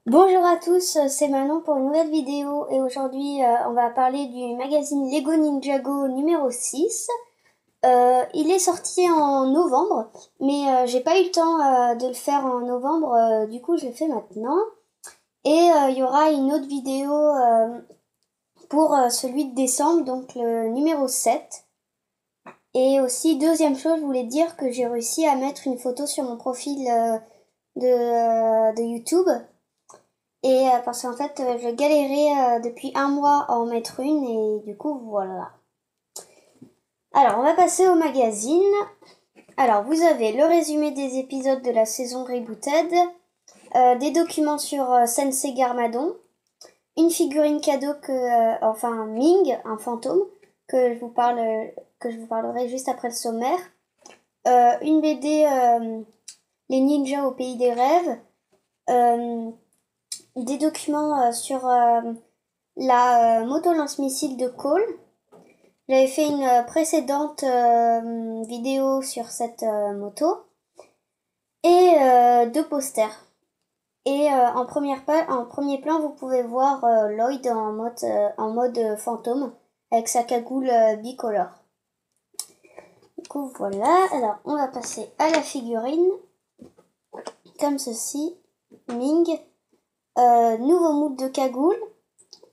Bonjour à tous, c'est Manon pour une nouvelle vidéo et aujourd'hui on va parler du magazine Lego Ninjago numéro 6. Il est sorti en novembre, mais j'ai pas eu le temps de le faire en novembre, du coup je le fais maintenant. Et il y aura une autre vidéo pour celui de décembre, donc le numéro 7. Et aussi, deuxième chose, je voulais dire que j'ai réussi à mettre une photo sur mon profil de YouTube. Et parce qu'en fait, je galérais depuis un mois à en mettre une et du coup, voilà. Alors, on va passer au magazine. Alors, vous avez le résumé des épisodes de la saison Rebooted, des documents sur Sensei Garmadon, une figurine cadeau enfin Ming, un fantôme, que je vous parlerai juste après le sommaire, une BD Les ninjas au pays des rêves, des documents sur la moto lance-missile de Cole. J'avais fait une précédente vidéo sur cette moto. Et deux posters. Et en premier plan, vous pouvez voir Lloyd en mode fantôme avec sa cagoule bicolore. Du coup, voilà. Alors, on va passer à la figurine. Comme ceci. Ming. Nouveau mood de cagoule.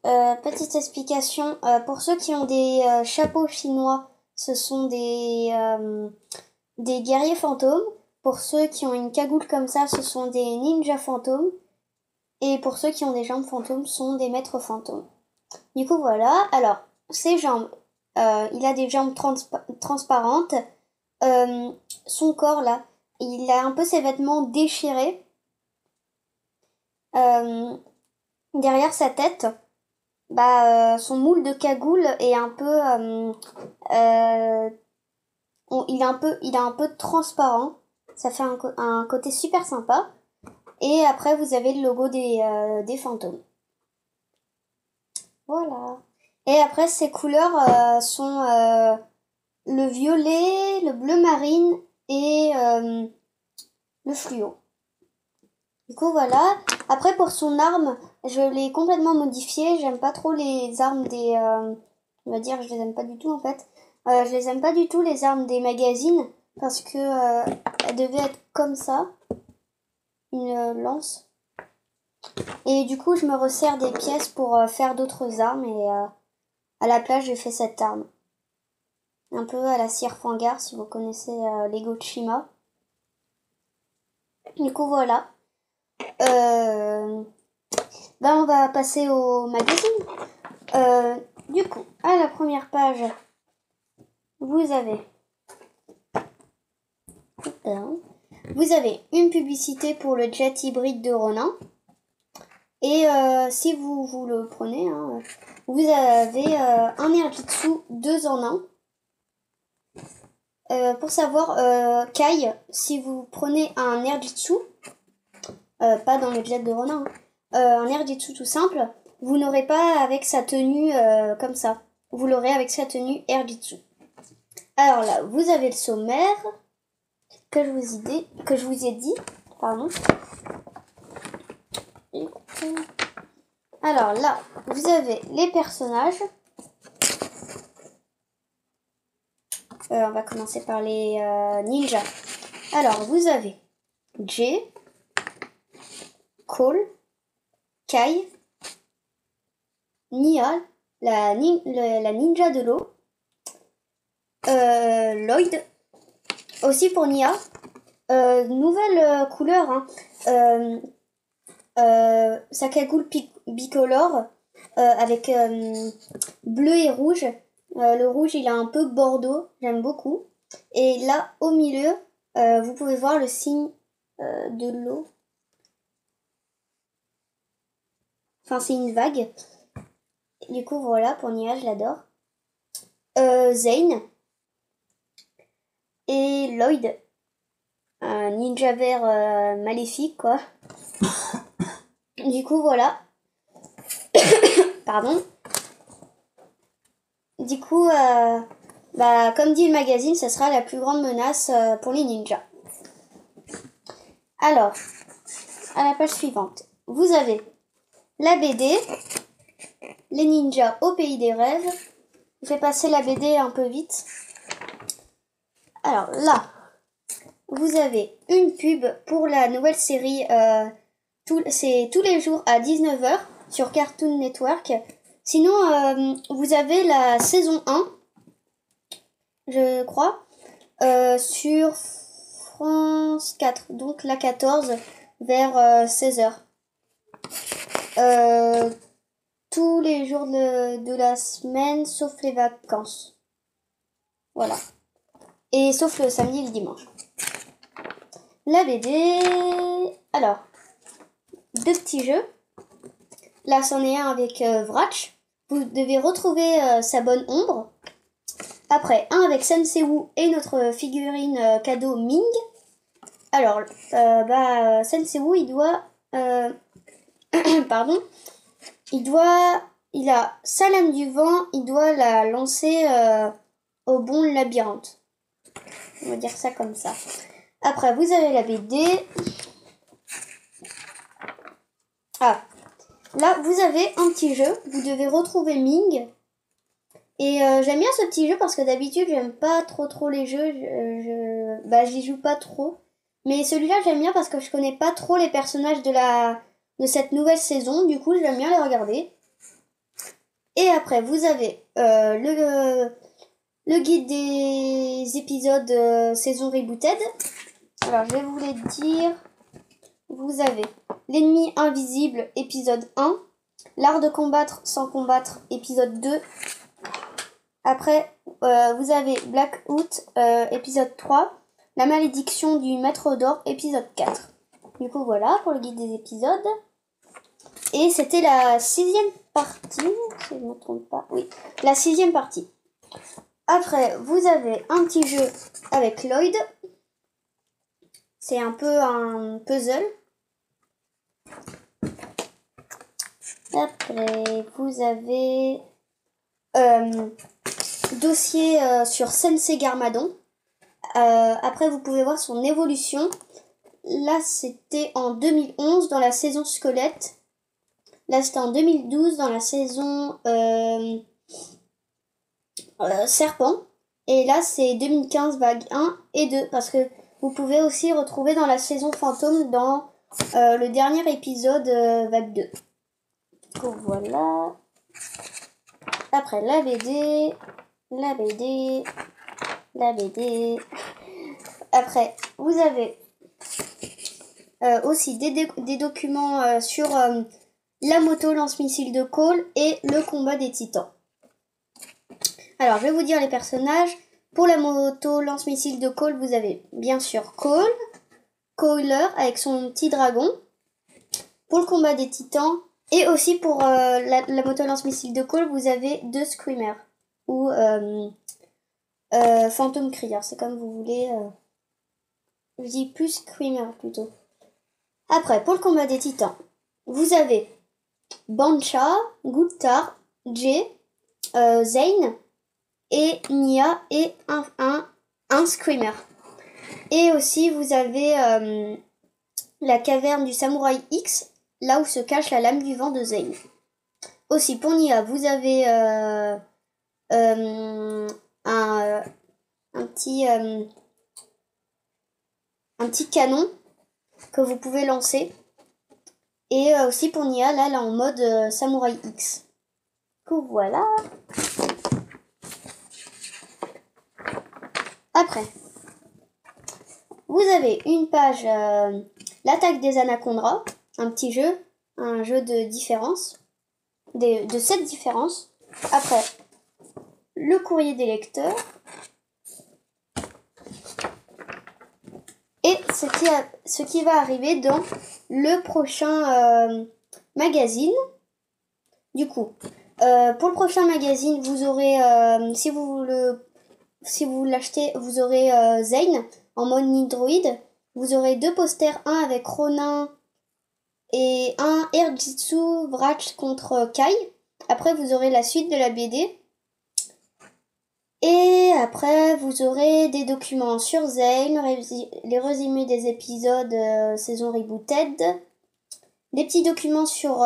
Petite explication, pour ceux qui ont des chapeaux chinois, ce sont des guerriers fantômes. Pour ceux qui ont une cagoule comme ça, ce sont des ninjas fantômes. Et pour ceux qui ont des jambes fantômes, ce sont des maîtres fantômes. Du coup, voilà. Alors, ses jambes, il a des jambes transparentes. Son corps, là, il a un peu ses vêtements déchirés. Derrière sa tête, son moule de cagoule est un peu il est un peu transparent, ça fait un côté super sympa. Et après vous avez le logo des fantômes, voilà. Et après ces couleurs sont le violet, le bleu marine et le fluo. Du coup, voilà. Après, pour son arme, je l'ai complètement modifiée. J'aime pas trop les armes des... on va dire, je les aime pas du tout, en fait. Je les aime pas du tout, les armes des magazines, parce que elles devaient être comme ça. Une lance. Et du coup, je me resserre des pièces pour faire d'autres armes. Et à la place, j'ai fait cette arme. Un peu à la Sir Fangar, si vous connaissez Lego Chima. Du coup, voilà. On va passer au magazine. Du coup, à la première page, vous avez une publicité pour le jet hybride de Ronin. Et si vous le prenez, hein, vous avez un Airjitsu 2 en 1. Pour savoir, Kai, si vous prenez un Airjitsu, pas dans le jet de Ronin, un Airjitsu tout simple, vous n'aurez pas avec sa tenue comme ça. Vous l'aurez avec sa tenue Airjitsu. Alors là, vous avez le sommaire que je vous ai dit. Pardon. Alors là, vous avez les personnages. On va commencer par les ninjas. Alors, vous avez Jay, Cole, Kai, Nia, la ninja de l'eau, Lloyd, aussi pour Nia, nouvelle couleur, hein. Sa cagoule bicolore avec bleu et rouge. Le rouge, il a un peu bordeaux, j'aime beaucoup. Et là, au milieu, vous pouvez voir le signe de l'eau. Enfin, c'est une vague. Du coup, voilà, pour Nia, je l'adore. Zane. Et Lloyd. Un ninja vert maléfique, quoi. Du coup, voilà. Pardon. Du coup, comme dit le magazine, ce sera la plus grande menace pour les ninjas. Alors, à la page suivante. vous avez la BD, les ninjas au pays des rêves. Je vais passer la BD un peu vite. Alors là, vous avez une pub pour la nouvelle série. C'est tous les jours à 19h sur Cartoon Network. Sinon, vous avez la saison 1, je crois, sur France 4, donc la 14, vers 16h. Tous les jours de la semaine, sauf les vacances. Voilà. Et sauf le samedi et le dimanche. La BD... Alors, deux petits jeux. Là, c'en est un avec Vratch. Vous devez retrouver sa bonne ombre. Après, un avec Sensei-Wu et notre figurine cadeau Ming. Alors, Sensei-Wu, il doit... pardon. Il a sa lame du vent, il doit la lancer au bon labyrinthe. On va dire ça comme ça. Après, vous avez la BD. Ah, là, vous avez un petit jeu. Vous devez retrouver Ming. Et j'aime bien ce petit jeu parce que d'habitude, j'aime pas trop les jeux. J'y joue pas trop. Mais celui-là, j'aime bien parce que je connais pas trop les personnages de cette nouvelle saison. Du coup, j'aime bien les regarder. Et après, vous avez le guide des épisodes saison Rebooted. Alors, je vais vous les dire. Vous avez l'ennemi invisible, épisode 1. L'art de combattre sans combattre, épisode 2. Après, vous avez Blackout, épisode 3. La malédiction du maître d'or, épisode 4. Du coup, voilà pour le guide des épisodes. Et c'était la 6e partie, si je ne me trompe pas. Oui, la 6e partie. Après, vous avez un petit jeu avec Lloyd. C'est un peu un puzzle. Après, vous avez dossier sur Sensei Garmadon. Après, vous pouvez voir son évolution. Là, c'était en 2011 dans la saison Squelette. Là, c'était en 2012 dans la saison Serpent. Et là, c'est 2015 vague 1 et 2. Parce que vous pouvez aussi retrouver dans la saison Fantôme dans le dernier épisode vague 2. Donc voilà. Après, la BD. La BD. La BD. Après, vous avez aussi des documents sur la moto lance-missile de Cole et le combat des titans. Alors, je vais vous dire les personnages. Pour la moto lance-missile de Cole, vous avez bien sûr Cole, Coiler avec son petit dragon. Pour le combat des titans, et aussi pour la moto lance-missile de Cole, vous avez deux Screamers. Ou Phantom Crier, c'est comme vous voulez. Je dis plus Screamer plutôt. Après, pour le combat des titans, vous avez Bancha, Gultar, Jay, Zane et Nia et un Screamer. Et aussi, vous avez la caverne du Samouraï X, là où se cache la lame du vent de Zane. Aussi, pour Nia, vous avez un petit canon que vous pouvez lancer. Et aussi pour Nia, là, en mode Samouraï X. Donc voilà. Après, vous avez une page l'attaque des Anacondas, un petit jeu, un jeu de différence, de 7 différences. Après, le courrier des lecteurs. Et ce qui va arriver dans le prochain magazine. Du coup, pour le prochain magazine, vous aurez, si vous l'achetez, vous aurez Zane en mode Nidroid. Vous aurez 2 posters, un avec Ronin et un Airjitsu Vratch contre Kai. Après, vous aurez la suite de la BD. Et après, vous aurez des documents sur Zane, les résumés des épisodes saison Rebooted. des petits documents sur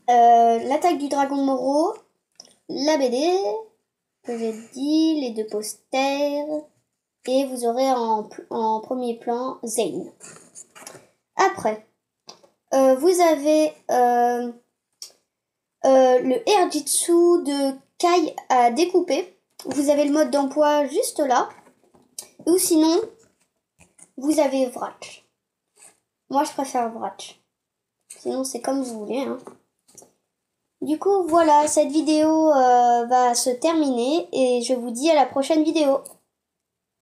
l'attaque du dragon Moro, la BD que j'ai dit, les 2 posters, et vous aurez en premier plan Zane. Après, vous avez le Airjitsu de Kai à découper. Vous avez le mode d'emploi juste là. Ou sinon, vous avez Vrach. Moi, je préfère Vrach. Sinon, c'est comme vous voulez. Hein. Du coup, voilà, cette vidéo va se terminer et je vous dis à la prochaine vidéo.